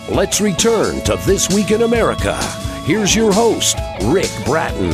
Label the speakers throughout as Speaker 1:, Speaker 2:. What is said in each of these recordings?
Speaker 1: Let's return to This Week in America. Here's your host, Rick Bratton.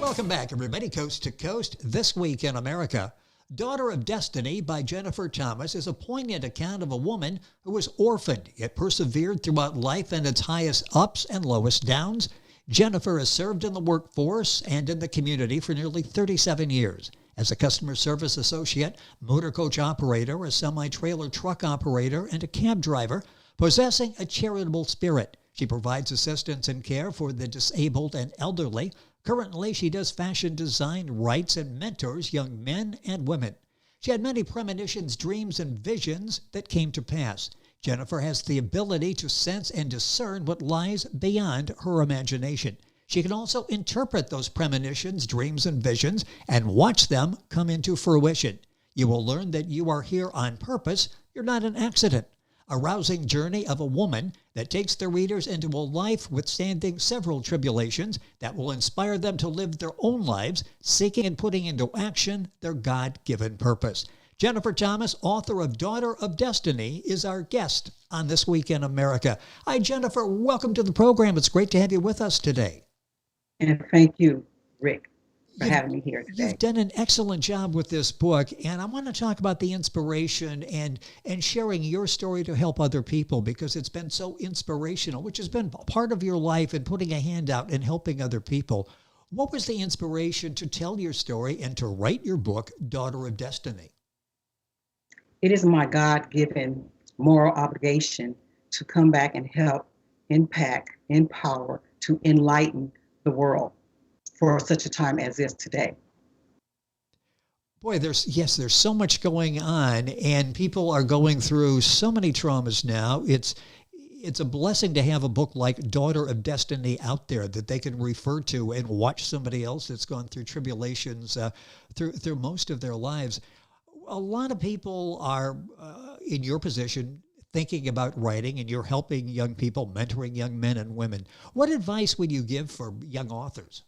Speaker 2: Welcome back, everybody, coast to coast. This Week in America. Daughter of Destiny by Jennifer Thomas is a poignant account of a woman who was orphaned, yet persevered throughout life and its highest ups and lowest downs. Jennifer has served in the workforce and in the community for nearly 37 years. As a customer service associate, motor coach operator, a semi-trailer truck operator, and a cab driver, possessing a charitable spirit. She provides assistance and care for the disabled and elderly. Currently, she does fashion design, writes, and mentors young men and women. She had many premonitions, dreams, and visions that came to pass. Jennifer has the ability to sense and discern what lies beyond her imagination. She can also interpret those premonitions, dreams, and visions and watch them come into fruition. You will learn that you are here on purpose. You're not an accident. A rousing journey of a woman that takes the readers into a life withstanding several tribulations that will inspire them to live their own lives, seeking and putting into action their God-given purpose. Jennifer Thomas, author of Daughter of Destiny, is our guest on This Week in America. Hi, Jennifer. Welcome to the program. It's great to have you with us today.
Speaker 3: And thank you, Rick, for having me here today.
Speaker 2: You've done an excellent job with this book, and I want to talk about the inspiration and sharing your story to help other people, because it's been so inspirational, which has been part of your life and putting a hand out and helping other people. What was the inspiration to tell your story and to write your book, Daughter of Destiny?
Speaker 3: It is my God-given moral obligation to come back and help, impact, empower, to enlighten the world for such a time as this today.
Speaker 2: Boy, there's so much going on, and people are going through so many traumas now. It's a blessing to have a book like Daughter of Destiny out there that they can refer to and watch somebody else that's gone through tribulations through most of their lives. A lot of people are in your position thinking about writing, and you're helping young people, mentoring young men and women. What advice would you give for young authors?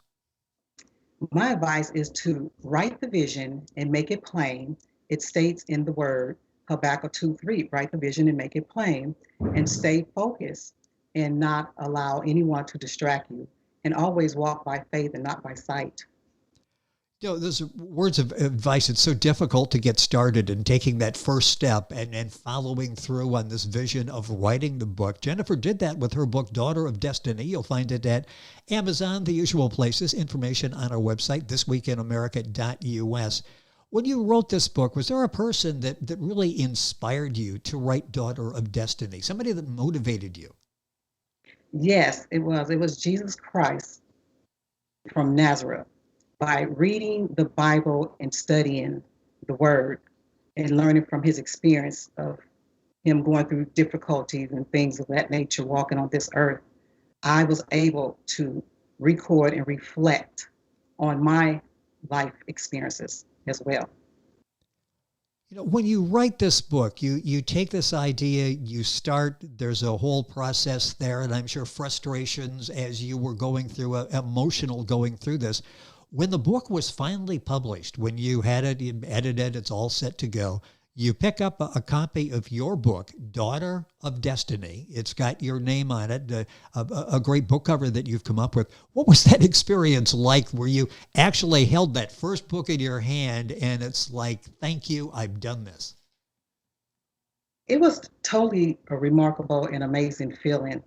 Speaker 3: My advice is to write the vision and make it plain. It states in the word, Habakkuk 2:3, write the vision and make it plain, and stay focused and not allow anyone to distract you, and always walk by faith and not by sight.
Speaker 2: You know, those are words of advice. It's so difficult to get started and taking that first step and following through on this vision of writing the book. Jennifer did that with her book, Daughter of Destiny. You'll find it at Amazon, the usual places. Information on our website, thisweekinamerica.us. When you wrote this book, was there a person that really inspired you to write Daughter of Destiny? Somebody that motivated you?
Speaker 3: Yes, it was. It was Jesus Christ from Nazareth. By reading the Bible and studying the Word and learning from his experience of him going through difficulties and things of that nature, walking on this earth, I was able to record and reflect on my life experiences as well.
Speaker 2: You know, when you write this book, you take this idea, you start, there's a whole process there, and I'm sure frustrations as you were going through, emotional going through this. When the book was finally published, when you had it edited, it's all set to go, you pick up a copy of your book, Daughter of Destiny. It's got your name on it, a great book cover that you've come up with. What was that experience like where you actually held that first book in your hand and it's like, thank you, I've done this?
Speaker 3: It was totally a remarkable and amazing feeling.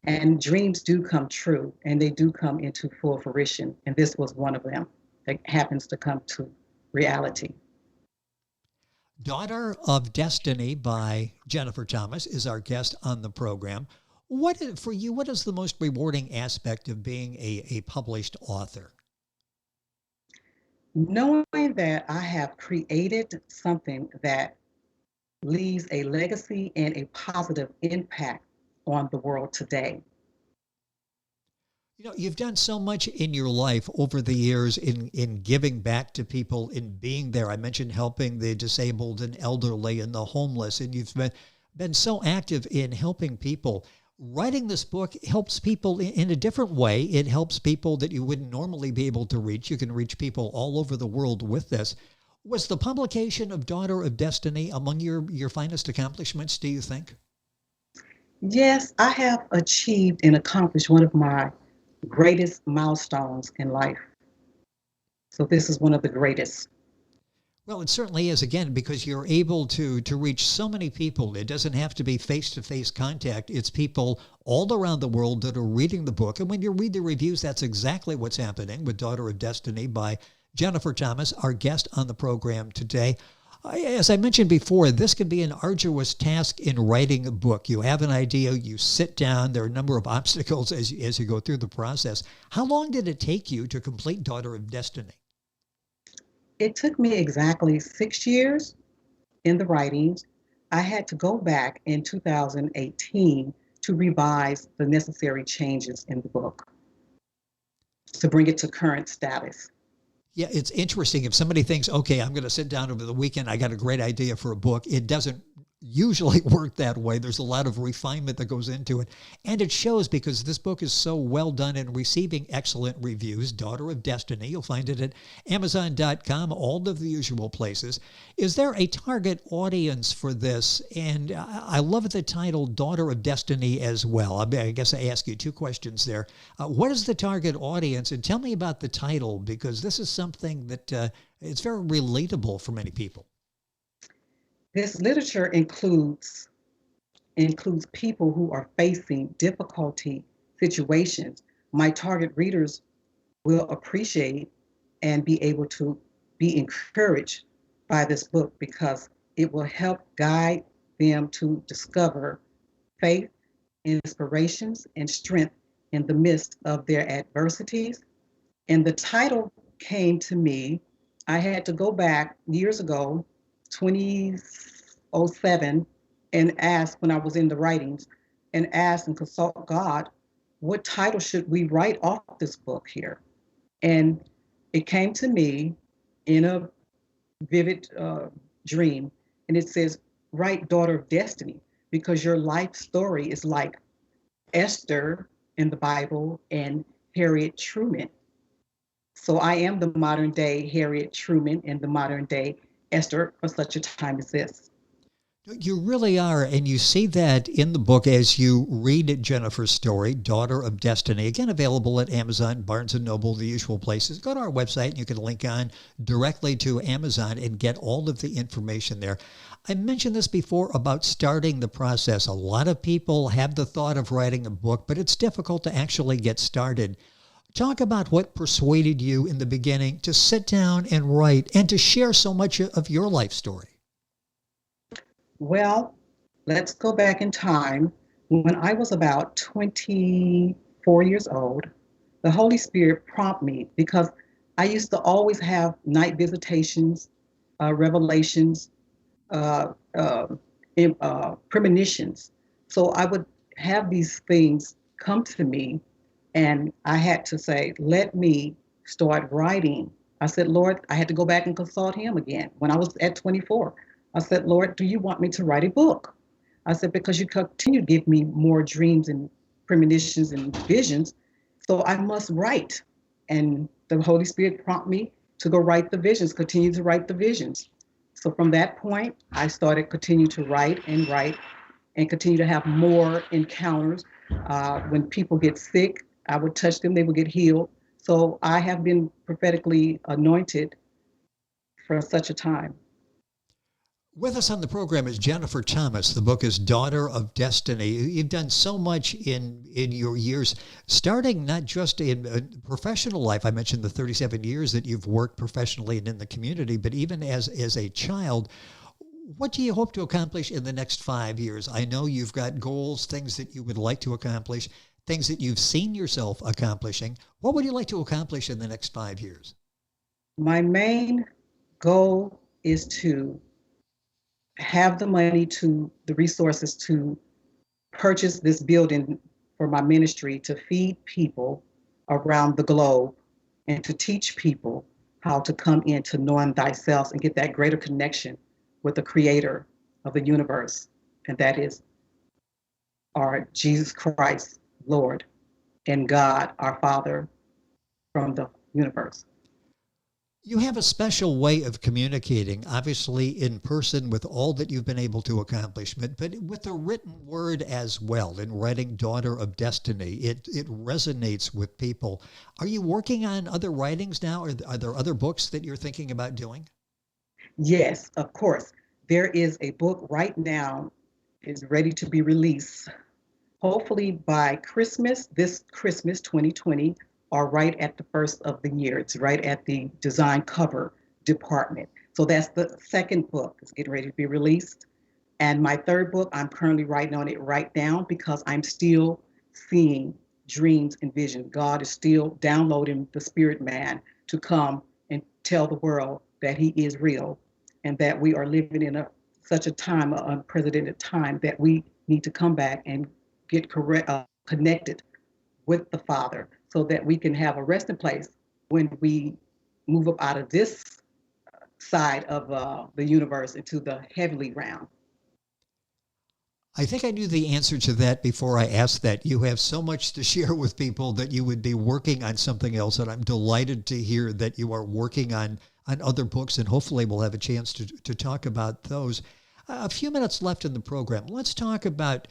Speaker 3: And dreams do come true, and they do come into full fruition. And this was one of them that happens to come to reality.
Speaker 2: Daughter of Destiny by Jennifer Thomas is our guest on the program. For you, what is the most rewarding aspect of being a published author?
Speaker 3: Knowing that I have created something that leaves a legacy and a positive impact on the world today.
Speaker 2: You know, you've done so much in your life over the years in giving back to people, in being there. I mentioned helping the disabled and elderly and the homeless, and you've been so active in helping people. Writing this book helps people in a different way. It helps people that you wouldn't normally be able to reach. You can reach people all over the world with this. Was the publication of Daughter of Destiny among your finest accomplishments, do you think?
Speaker 3: Yes, I have achieved and accomplished one of my greatest milestones in life. So this is one of the greatest.
Speaker 2: Well, it certainly is, again, because you're able to reach so many people. It doesn't have to be face-to-face contact. It's people all around the world that are reading the book. And when you read the reviews, that's exactly what's happening with Daughter of Destiny by Jennifer Thomas, our guest on the program today. As I mentioned before, this can be an arduous task in writing a book. You have an idea, you sit down, there are a number of obstacles as you go through the process. How long did it take you to complete Daughter of Destiny?
Speaker 3: It took me exactly 6 years in the writings. I had to go back in 2018 to revise the necessary changes in the book to bring it to current status.
Speaker 2: Yeah, it's interesting. If somebody thinks, okay, I'm going to sit down over the weekend, I got a great idea for a book, it doesn't usually work that way. There's a lot of refinement that goes into it. And it shows because this book is so well done and receiving excellent reviews. Daughter of Destiny, you'll find it at Amazon.com, all of the usual places. Is there a target audience for this? And I love the title, Daughter of Destiny, as well. I guess I ask you two questions there. What is the target audience? And tell me about the title, because this is something that it's very relatable for many people.
Speaker 3: This literature includes people who are facing difficulty situations. My target readers will appreciate and be able to be encouraged by this book because it will help guide them to discover faith, inspirations, and strength in the midst of their adversities. And the title came to me. I had to go back years ago, 2007, and ask when I was in the writings and ask and consult God, what title should we write off this book here? And it came to me in a vivid dream, and it says, write Daughter of Destiny, because your life story is like Esther in the Bible and Harriet Truman. So I am the modern day Harriet Truman and the modern day Esther for such a time as this.
Speaker 2: You really are, and you see that in the book as you read Jennifer's story, Daughter of Destiny, again available at Amazon, Barnes & Noble, the usual places. Go to our website and you can link on directly to Amazon and get all of the information there. I mentioned this before about starting the process. A lot of people have the thought of writing a book, but it's difficult to actually get started. Talk about what persuaded you in the beginning to sit down and write and to share so much of your life story.
Speaker 3: Well, let's go back in time. When I was about 24 years old, the Holy Spirit prompted me because I used to always have night visitations, revelations, premonitions. So I would have these things come to me, and I had to say, let me start writing. I said, Lord, I had to go back and consult him again when I was at 24. I said, Lord, do you want me to write a book? I said, because you continue to give me more dreams and premonitions and visions, so I must write. And the Holy Spirit prompted me to go write the visions, continue to write the visions. So from that point, I started continue to write and continue to have more encounters. When people get sick, I would touch them, they would get healed. So I have been prophetically anointed for such a time.
Speaker 2: With us on the program is Jennifer Thomas. The book is Daughter of Destiny. You've done so much in your years, starting not just in professional life. I mentioned the 37 years that you've worked professionally and in the community, but even as a child. What do you hope to accomplish in the next 5 years? I know you've got goals, things that you would like to accomplish, things that you've seen yourself accomplishing. What would you like to accomplish in the next 5 years?
Speaker 3: My main goal is to have the money, to the resources to purchase this building for my ministry, to feed people around the globe and to teach people how to come into knowing thyself and get that greater connection with the creator of the universe. And that is our Jesus Christ, Lord, and God, our Father from the universe.
Speaker 2: You have a special way of communicating, obviously in person with all that you've been able to accomplish, but with the written word as well. In writing Daughter of Destiny, it resonates with people. Are you working on other writings now? Are there other books that you're thinking about doing?
Speaker 3: Yes, of course. There is a book right now is ready to be released, hopefully by Christmas, this Christmas 2020, or right at the first of the year. It's right at the design cover department. So that's the second book. It's getting ready to be released. And my third book, I'm currently writing on it right now because I'm still seeing dreams and vision. God is still downloading the spirit man to come and tell the world that he is real and that we are living in such a time, an unprecedented time, that we need to come back and get connected with the Father so that we can have a resting place when we move up out of this side of the universe into the heavenly realm.
Speaker 2: I think I knew the answer to that before I asked that. You have so much to share with people that you would be working on something else, and I'm delighted to hear that you are working on other books, and hopefully we'll have a chance to talk about those. A few minutes left in the program. Let's talk about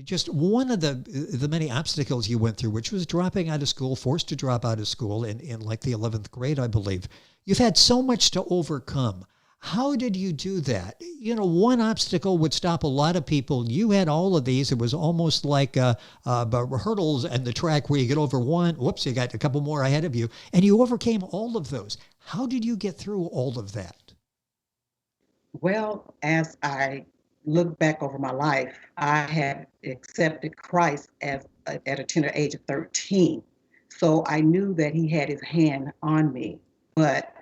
Speaker 2: just one of the many obstacles you went through, which was dropping out of school, forced to drop out of school in like the 11th grade, I believe. You've had so much to overcome. How did you do that? You know, one obstacle would stop a lot of people. You had all of these. It was almost like hurdles and the track where you get over one. Whoops, you got a couple more ahead of you. And you overcame all of those. How did you get through all of that?
Speaker 3: Well, as I look back over my life, I had accepted Christ at a tender age of 13. So I knew that he had his hand on me. But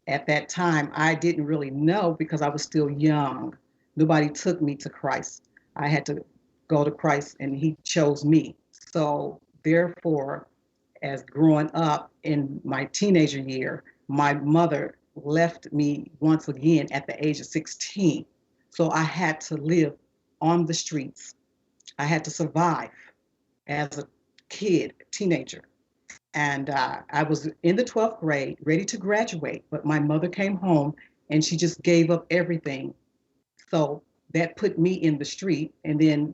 Speaker 3: at that time, I didn't really know because I was still young. Nobody took me to Christ. I had to go to Christ and he chose me. So therefore, as growing up in my teenager year, my mother left me once again at the age of 16. So I had to live on the streets. I had to survive as a kid, teenager. And I was in the 12th grade, ready to graduate, but my mother came home and she just gave up everything. So that put me in the street. And then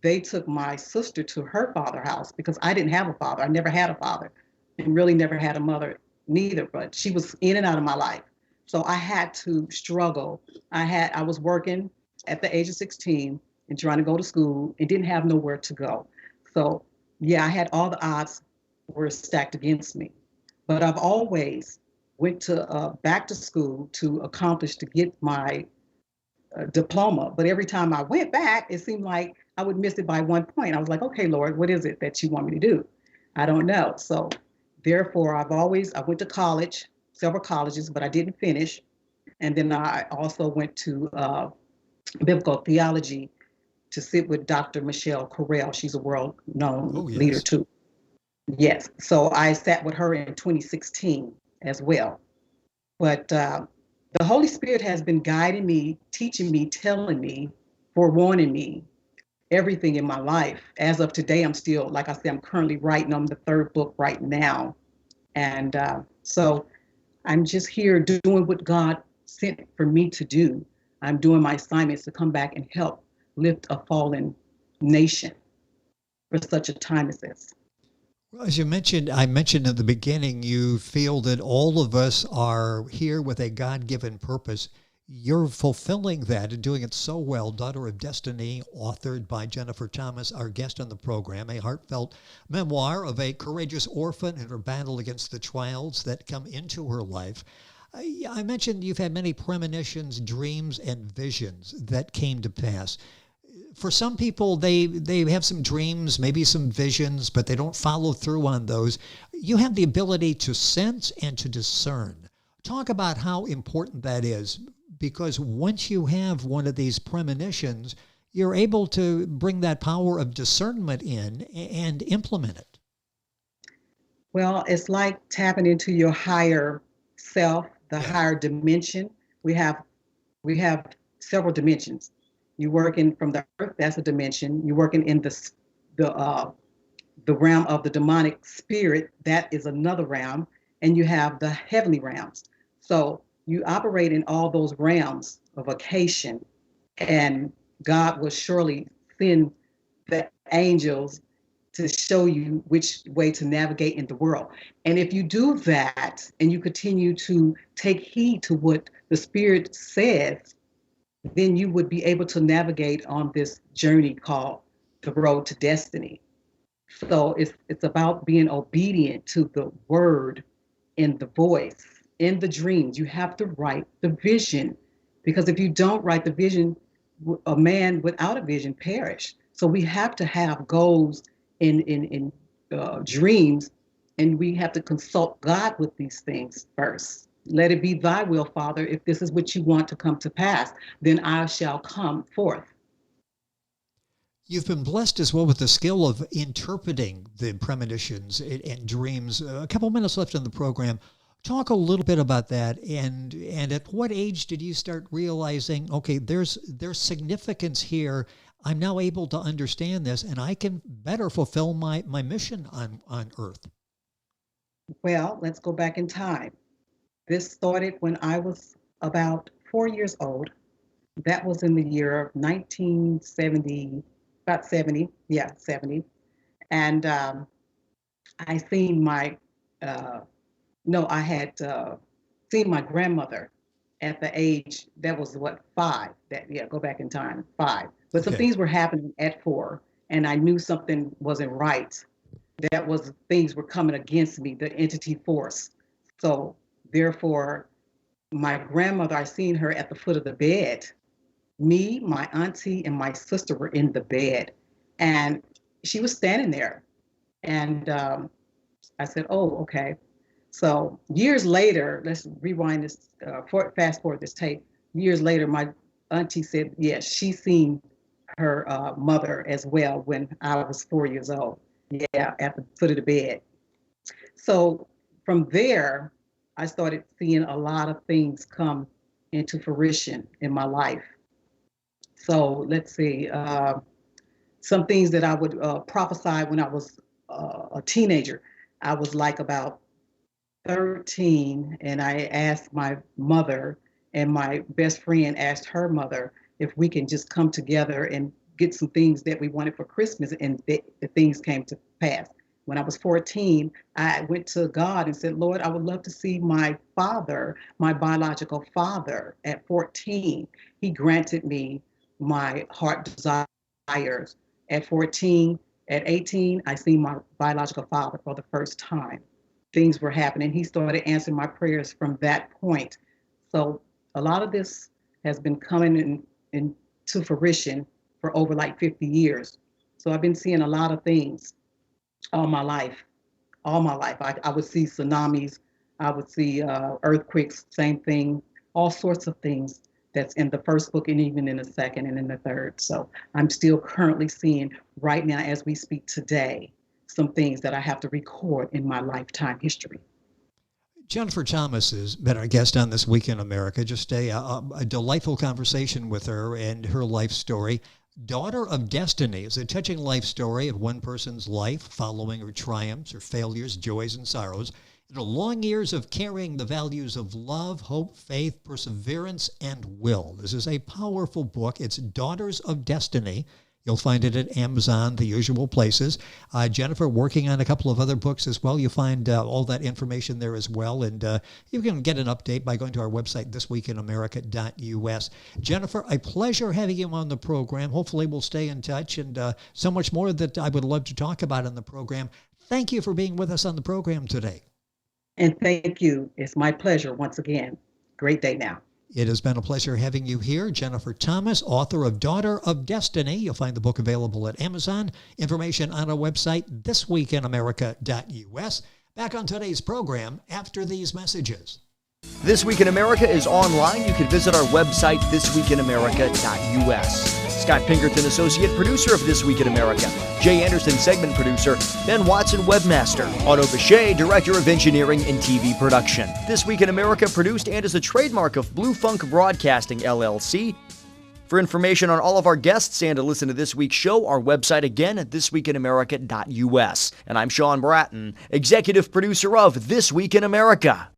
Speaker 3: they took my sister to her father's house because I didn't have a father. I never had a father and really never had a mother neither, but she was in and out of my life. So I had to struggle. I was working at the age of 16 and trying to go to school and didn't have nowhere to go. So yeah, I had all the odds were stacked against me. But I've always went to back to school to accomplish to get my diploma. But every time I went back, it seemed like I would miss it by 1 point. I was like, okay, Lord, what is it that you want me to do? I don't know. So therefore, I went to college, several colleges, but I didn't finish. And then I also went to biblical theology to sit with Dr. Michelle Correll. She's a world-known leader too. Yes, so I sat with her in 2016 as well. But the Holy Spirit has been guiding me, teaching me, telling me, forewarning me everything in my life. As of today, I'm still, like I said, I'm currently writing on the third book right now. And so I'm just here doing what God sent for me to do. I'm doing my assignments to come back and help lift a fallen nation for such a time as this.
Speaker 2: Well, as I mentioned at the beginning, you feel that all of us are here with a God-given purpose. You're fulfilling that and doing it so well. Daughter of Destiny, authored by Jennifer Thomas, our guest on the program, a heartfelt memoir of a courageous orphan and her battle against the trials that come into her life. I mentioned you've had many premonitions, dreams, and visions that came to pass. For some people, they have some dreams, maybe some visions, but they don't follow through on those. You have the ability to sense and to discern. Talk about how important that is, because once you have one of these premonitions, you're able to bring that power of discernment in and implement it.
Speaker 3: Well, it's like tapping into your higher self, the higher dimension. We have several dimensions. You're working from the earth, that's a dimension. You're working in the realm of the demonic spirit, that is another realm. And you have the heavenly realms. So you operate in all those realms of vocation, and God will surely send the angels to show you which way to navigate in the world. And if you do that and you continue to take heed to what the Spirit says, then you would be able to navigate on this journey called the road to destiny. So it's about being obedient to the word in the voice, in the dreams. You have to write the vision, because if you don't write the vision, a man without a vision perish. So we have to have goals in dreams, and we have to consult God with these things first. Let it be thy will, Father. If this is what you want to come to pass, then I shall come forth.
Speaker 2: You've been blessed as well with the skill of interpreting the premonitions and dreams. A couple minutes left in the program. Talk a little bit about that, and at what age did you start realizing, okay, there's significance here. I'm now able to understand this, and I can better fulfill my mission on earth.
Speaker 3: Well, let's go back in time. This started when I was about 4 years old. That was in the year of 1970, about 70, yeah, 70. And I seen my, I had seen my grandmother at the age, that was what, 5, go back in time, 5. But some things were happening at 4, and I knew something wasn't right. That was, things were coming against me, the entity force. So therefore, my grandmother, I seen her at the foot of the bed. Me, my auntie, and my sister were in the bed, and she was standing there. And I said, oh, okay. So years later, let's rewind this, fast forward this tape. Years later, my auntie said, yes, she seen her mother as well when I was 4 years old. Yeah, at the foot of the bed. So from there, I started seeing a lot of things come into fruition in my life. So let's see, some things that I would prophesy when I was a teenager. I was like about 13, and I asked my mother, and my best friend asked her mother if we can just come together and get some things that we wanted for Christmas, and the things came to pass. When I was 14, I went to God and said, Lord, I would love to see my father, my biological father, at 14. He granted me my heart desires. At 14, at 18, I seen my biological father for the first time. Things were happening. He started answering my prayers from that point. So a lot of this has been coming into fruition for over like 50 years. So I've been seeing a lot of things all my life. I would see tsunamis, I would see earthquakes, same thing, all sorts of things that's in the first book and even in the second and in the third. So I'm still currently seeing right now as we speak today, some things that I have to record in my lifetime history.
Speaker 2: Jennifer Thomas has been our guest on This Week in America. Just a delightful conversation with her and her life story. Daughter of Destiny is a touching life story of one person's life following her triumphs, her failures, joys, and sorrows, and her long years of carrying the values of love, hope, faith, perseverance, and will. This is a powerful book. It's Daughters of Destiny. You'll find it at Amazon, the usual places. Jennifer working on a couple of other books as well. You'll find all that information there as well. And you can get an update by going to our website, thisweekinamerica.us. Jennifer, a pleasure having you on the program. Hopefully we'll stay in touch, and so much more that I would love to talk about in the program. Thank you for being with us on the program today.
Speaker 3: And thank you. It's my pleasure once again. Great day now.
Speaker 2: It has been a pleasure having you here. Jennifer Thomas, author of Daughter of Destiny. You'll find the book available at Amazon. Information on our website, thisweekinamerica.us. Back on today's program after these messages.
Speaker 4: This Week in America is online. You can visit our website, thisweekinamerica.us. Scott Pinkerton, associate producer of This Week in America. Jay Anderson, segment producer. Ben Watson, webmaster. Otto Bechet, director of engineering and TV production. This Week in America produced and is a trademark of Blue Funk Broadcasting, LLC. For information on all of our guests and to listen to this week's show, our website again at thisweekinamerica.us. And I'm Sean Bratton, executive producer of This Week in America.